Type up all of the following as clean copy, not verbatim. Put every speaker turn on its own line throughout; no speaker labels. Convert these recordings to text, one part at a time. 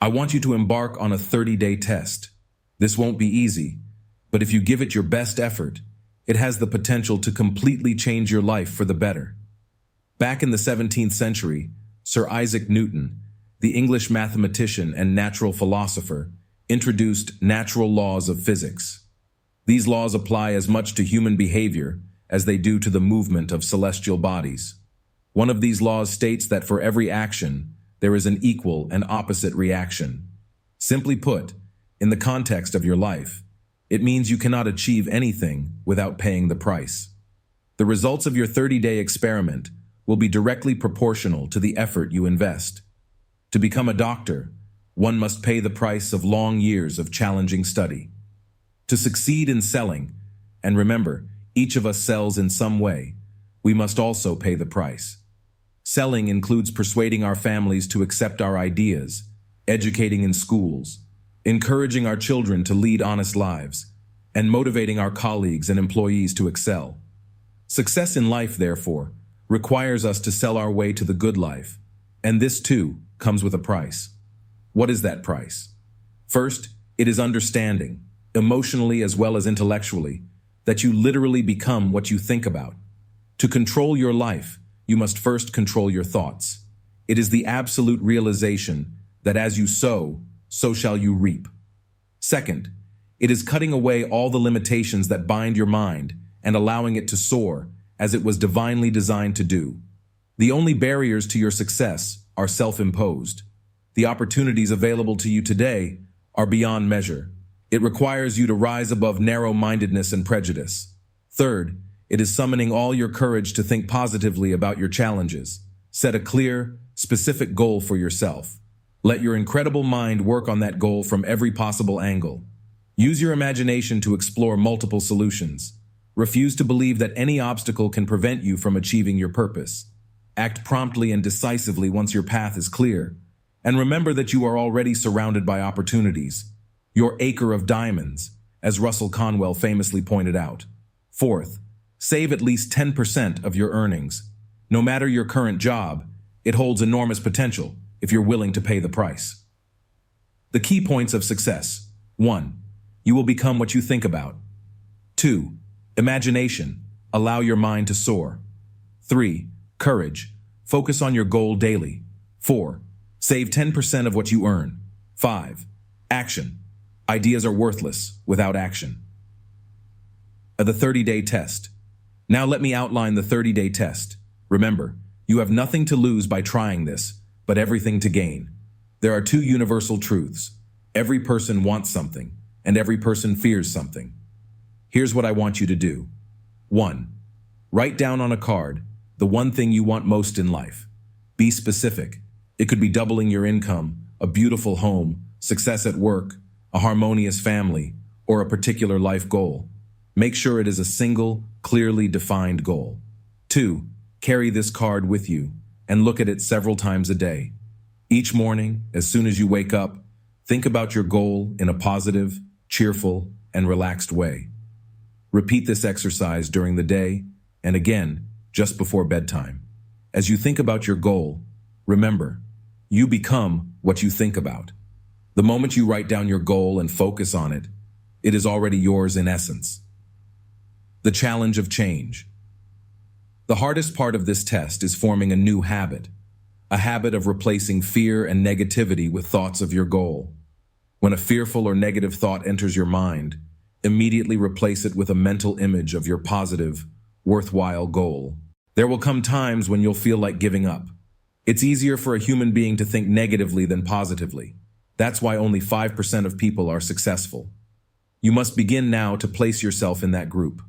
I want you to embark on a 30-day test. This won't be easy, but if you give it your best effort, it has the potential to completely change your life for the better. Back in the 17th century, Sir Isaac Newton, the English mathematician and natural philosopher, introduced natural laws of physics. These laws apply as much to human behavior as they do to the movement of celestial bodies. One of these laws states that for every action, there is an equal and opposite reaction. Simply put, in the context of your life, it means you cannot achieve anything without paying the price. The results of your 30-day experiment will be directly proportional to the effort you invest. To become a doctor, one must pay the price of long years of challenging study. To succeed in selling, and remember, each of us sells in some way, we must also pay the price. Selling includes persuading our families to accept our ideas, educating in schools, encouraging our children to lead honest lives, and motivating our colleagues and employees to excel. Success in life, therefore, requires us to sell our way to the good life, and this too comes with a price. What is that price? First, it is understanding, emotionally as well as intellectually, that you literally become what you think about. To control your life, you must first control your thoughts. It is the absolute realization that as you sow, so shall you reap. Second, it is cutting away all the limitations that bind your mind and allowing it to soar as it was divinely designed to do. The only barriers to your success are self-imposed. The opportunities available to you today are beyond measure. It requires you to rise above narrow-mindedness and prejudice. Third, it is summoning all your courage to think positively about your challenges. Set a clear, specific goal for yourself. Let your incredible mind work on that goal from every possible angle. Use your imagination to explore multiple solutions. Refuse to believe that any obstacle can prevent you from achieving your purpose. Act promptly and decisively once your path is clear. And remember that you are already surrounded by opportunities. Your acre of diamonds, as Russell Conwell famously pointed out. Fourth, save at least 10% of your earnings. No matter your current job, it holds enormous potential if you're willing to pay the price. The key points of success. 1. You will become what you think about. 2. Imagination. Allow your mind to soar. 3. Courage. Focus on your goal daily. 4. Save 10% of what you earn. 5. Action. Ideas are worthless without action. The 30-day test. Now let me outline the 30-day test. Remember, you have nothing to lose by trying this, but everything to gain. There are two universal truths. Every person wants something, and every person fears something. Here's what I want you to do. 1. Write down on a card the one thing you want most in life. Be specific. It could be doubling your income, a beautiful home, success at work, a harmonious family, or a particular life goal. Make sure it is a single, clearly defined goal. 2. Carry this card with you and look at it several times a day. Each morning, as soon as you wake up, think about your goal in a positive, cheerful, and relaxed way. Repeat this exercise during the day and again just before bedtime. As you think about your goal, remember, you become what you think about. The moment you write down your goal and focus on it, it is already yours in essence. The challenge of change. The hardest part of this test is forming a new habit, a habit of replacing fear and negativity with thoughts of your goal. When a fearful or negative thought enters your mind, immediately replace it with a mental image of your positive, worthwhile goal. There will come times when you'll feel like giving up. It's easier for a human being to think negatively than positively. That's why only 5% of people are successful. You must begin now to place yourself in that group.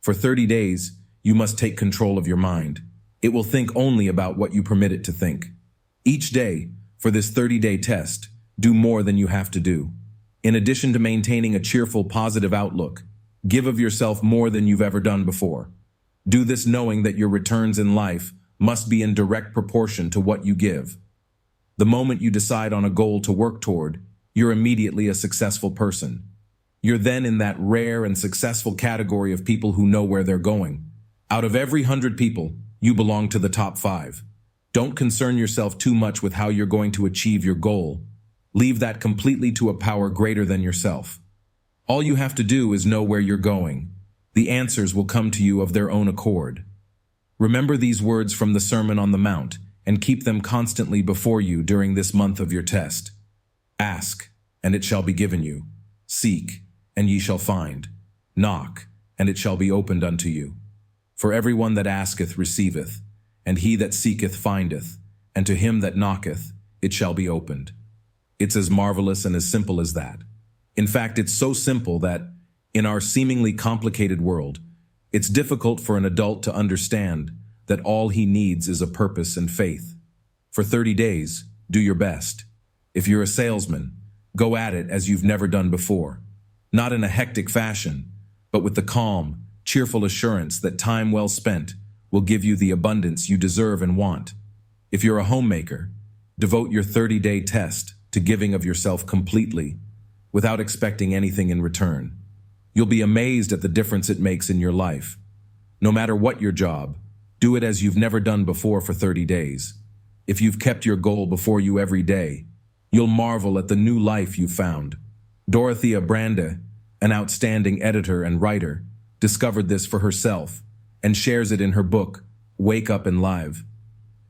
For 30 days, you must take control of your mind. It will think only about what you permit it to think. Each day, for this 30-day test, do more than you have to do. In addition to maintaining a cheerful, positive outlook, give of yourself more than you've ever done before. Do this knowing that your returns in life must be in direct proportion to what you give. The moment you decide on a goal to work toward, you're immediately a successful person. You're then in that rare and successful category of people who know where they're going. Out of every 100 people, you belong to the top 5. Don't concern yourself too much with how you're going to achieve your goal. Leave that completely to a power greater than yourself. All you have to do is know where you're going. The answers will come to you of their own accord. Remember these words from the Sermon on the Mount and keep them constantly before you during this month of your test. Ask, and it shall be given you. Seek, and ye shall find. Knock, and it shall be opened unto you. For everyone that asketh receiveth, and he that seeketh findeth, and to him that knocketh it shall be opened. It's as marvelous and as simple as that. In fact, it's so simple that, in our seemingly complicated world, it's difficult for an adult to understand that all he needs is a purpose and faith. For 30 days, do your best. If you're a salesman, go at it as you've never done before. Not in a hectic fashion, but with the calm, cheerful assurance that time well spent will give you the abundance you deserve and want. If you're a homemaker, devote your 30-day test to giving of yourself completely, without expecting anything in return. You'll be amazed at the difference it makes in your life. No matter what your job, do it as you've never done before for 30 days. If you've kept your goal before you every day, you'll marvel at the new life you've found. Dorothea Brande, an outstanding editor and writer, discovered this for herself and shares it in her book, Wake Up and Live.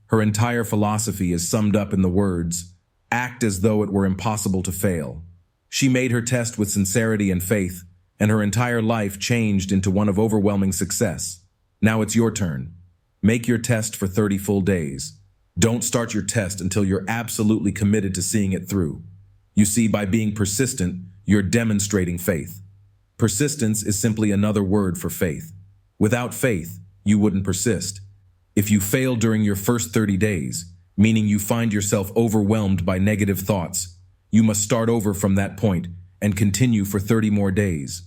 Her entire philosophy is summed up in the words, act as though it were impossible to fail. She made her test with sincerity and faith, and her entire life changed into one of overwhelming success. Now it's your turn. Make your test for 30 full days. Don't start your test until you're absolutely committed to seeing it through. You see, by being persistent, you're demonstrating faith. Persistence is simply another word for faith. Without faith, you wouldn't persist. If you fail during your first 30 days, meaning you find yourself overwhelmed by negative thoughts, you must start over from that point and continue for 30 more days.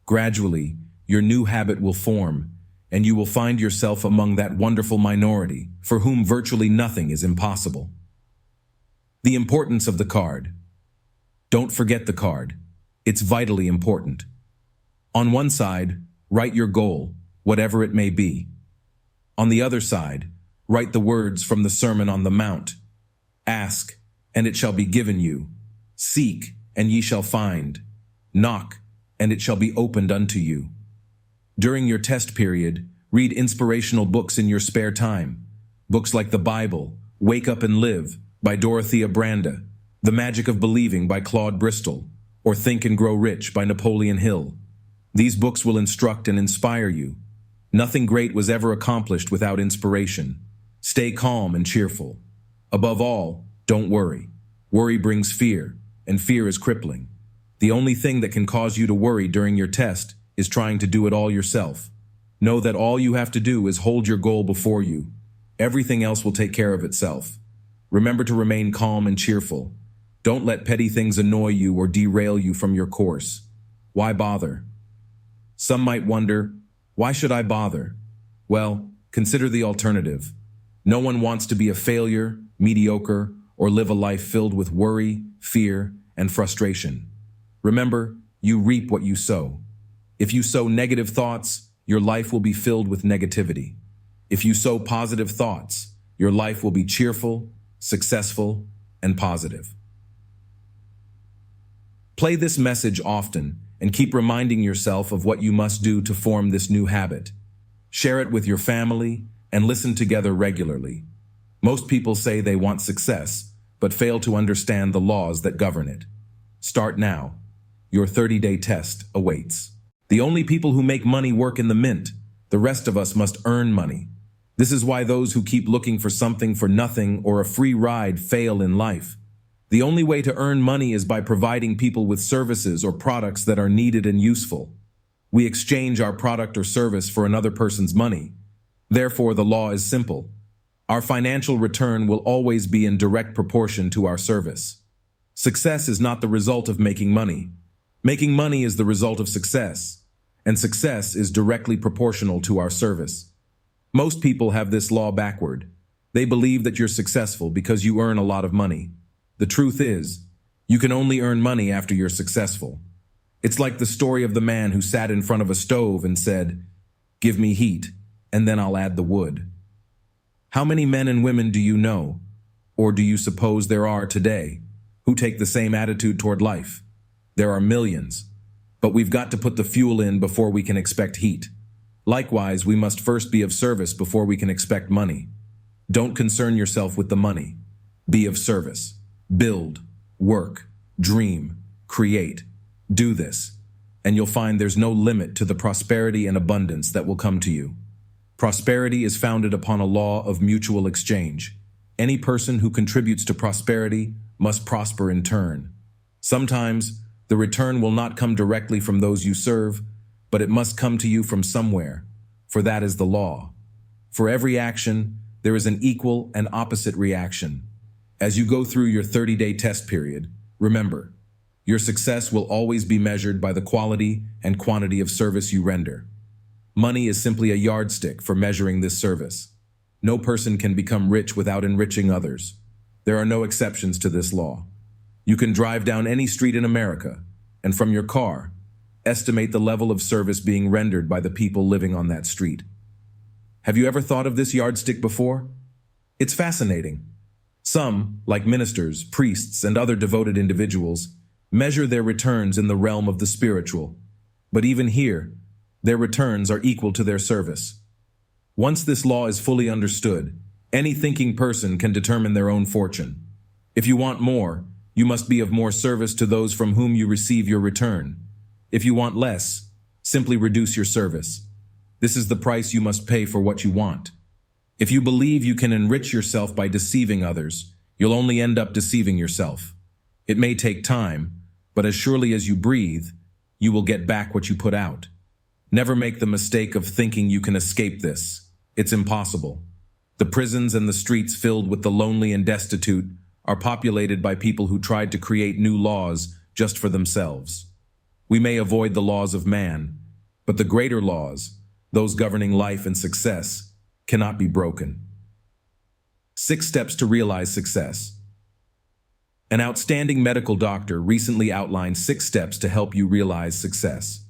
Gradually, your new habit will form, and you will find yourself among that wonderful minority for whom virtually nothing is impossible. The importance of the card. Don't forget the card. It's vitally important. On one side, write your goal, whatever it may be. On the other side, write the words from the Sermon on the Mount. Ask, and it shall be given you. Seek, and ye shall find. Knock, and it shall be opened unto you. During your test period, read inspirational books in your spare time. Books like the Bible, Wake Up and Live, by Dorothea Brande, The Magic of Believing by Claude Bristol, or Think and Grow Rich by Napoleon Hill. These books will instruct and inspire you. Nothing great was ever accomplished without inspiration. Stay calm and cheerful. Above all, don't worry. Worry brings fear, and fear is crippling. The only thing that can cause you to worry during your test is trying to do it all yourself. Know that all you have to do is hold your goal before you. Everything else will take care of itself. Remember to remain calm and cheerful. Don't let petty things annoy you or derail you from your course. Why bother? Some might wonder, why should I bother? Well, consider the alternative. No one wants to be a failure, mediocre, or live a life filled with worry, fear, and frustration. Remember, you reap what you sow. If you sow negative thoughts, your life will be filled with negativity. If you sow positive thoughts, your life will be cheerful, successful, and positive. Play this message often and keep reminding yourself of what you must do to form this new habit. Share it with your family and listen together regularly. Most people say they want success, but fail to understand the laws that govern it. Start now. Your 30-day test awaits. The only people who make money work in the mint. The rest of us must earn money. This is why those who keep looking for something for nothing or a free ride fail in life. The only way to earn money is by providing people with services or products that are needed and useful. We exchange our product or service for another person's money. Therefore, the law is simple. Our financial return will always be in direct proportion to our service. Success is not the result of making money. Making money is the result of success, and success is directly proportional to our service. Most people have this law backward. They believe that you're successful because you earn a lot of money. The truth is, you can only earn money after you're successful. It's like the story of the man who sat in front of a stove and said, "Give me heat, and then I'll add the wood." How many men and women do you know, or do you suppose there are today, who take the same attitude toward life. There are millions, but we've got to put the fuel in before we can expect heat. Likewise, we must first be of service before we can expect money. Don't concern yourself with the money. Be of service. Build, work, dream, create. Do this, and you'll find there's no limit to the prosperity and abundance that will come to you. Prosperity is founded upon a law of mutual exchange. Any person who contributes to prosperity must prosper in turn. Sometimes, the return will not come directly from those you serve, but it must come to you from somewhere, for that is the law. For every action, there is an equal and opposite reaction. As you go through your 30-day test period, remember, your success will always be measured by the quality and quantity of service you render. Money is simply a yardstick for measuring this service. No person can become rich without enriching others. There are no exceptions to this law. You can drive down any street in America, and from your car, estimate the level of service being rendered by the people living on that street. Have you ever thought of this yardstick before? It's fascinating. Some, like ministers, priests, and other devoted individuals, measure their returns in the realm of the spiritual. But even here, their returns are equal to their service. Once this law is fully understood, any thinking person can determine their own fortune. If you want more, you must be of more service to those from whom you receive your return. If you want less, simply reduce your service. This is the price you must pay for what you want. If you believe you can enrich yourself by deceiving others, you'll only end up deceiving yourself. It may take time, but as surely as you breathe, you will get back what you put out. Never make the mistake of thinking you can escape this. It's impossible. The prisons and the streets filled with the lonely and destitute are populated by people who tried to create new laws just for themselves. We may avoid the laws of man, but the greater laws, those governing life and success, cannot be broken. 6 steps to realize success. An outstanding medical doctor recently outlined 6 steps to help you realize success.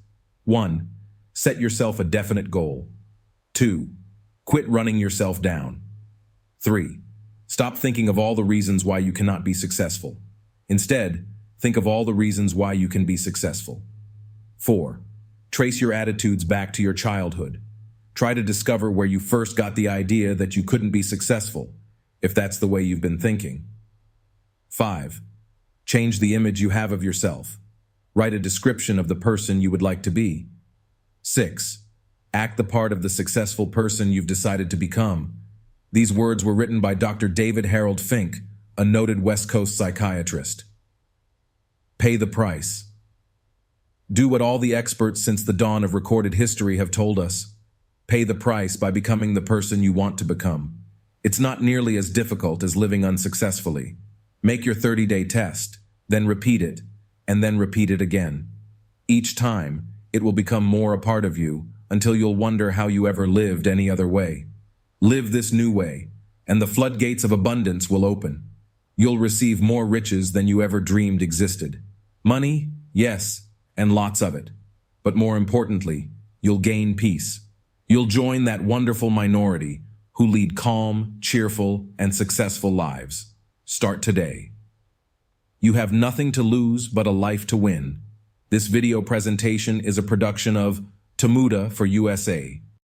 1. Set yourself a definite goal. 2. Quit running yourself down. 3. Stop thinking of all the reasons why you cannot be successful. Instead, think of all the reasons why you can be successful. 4. Trace your attitudes back to your childhood. Try to discover where you first got the idea that you couldn't be successful, if that's the way you've been thinking. 5. Change the image you have of yourself. Write a description of the person you would like to be. 6. Act the part of the successful person you've decided to become. These words were written by Dr. David Harold Fink, a noted West Coast psychiatrist. Pay the price. Do what all the experts since the dawn of recorded history have told us. Pay the price by becoming the person you want to become. It's not nearly as difficult as living unsuccessfully. Make your 30-day test, then repeat it, and then repeat it again. Each time, it will become more a part of you until you'll wonder how you ever lived any other way. Live this new way, and the floodgates of abundance will open. You'll receive more riches than you ever dreamed existed. Money, yes, and lots of it. But more importantly, you'll gain peace. You'll join that wonderful minority who lead calm, cheerful, and successful lives. Start today. You have nothing to lose but a life to win. This video presentation is a production of Tomuda for USA.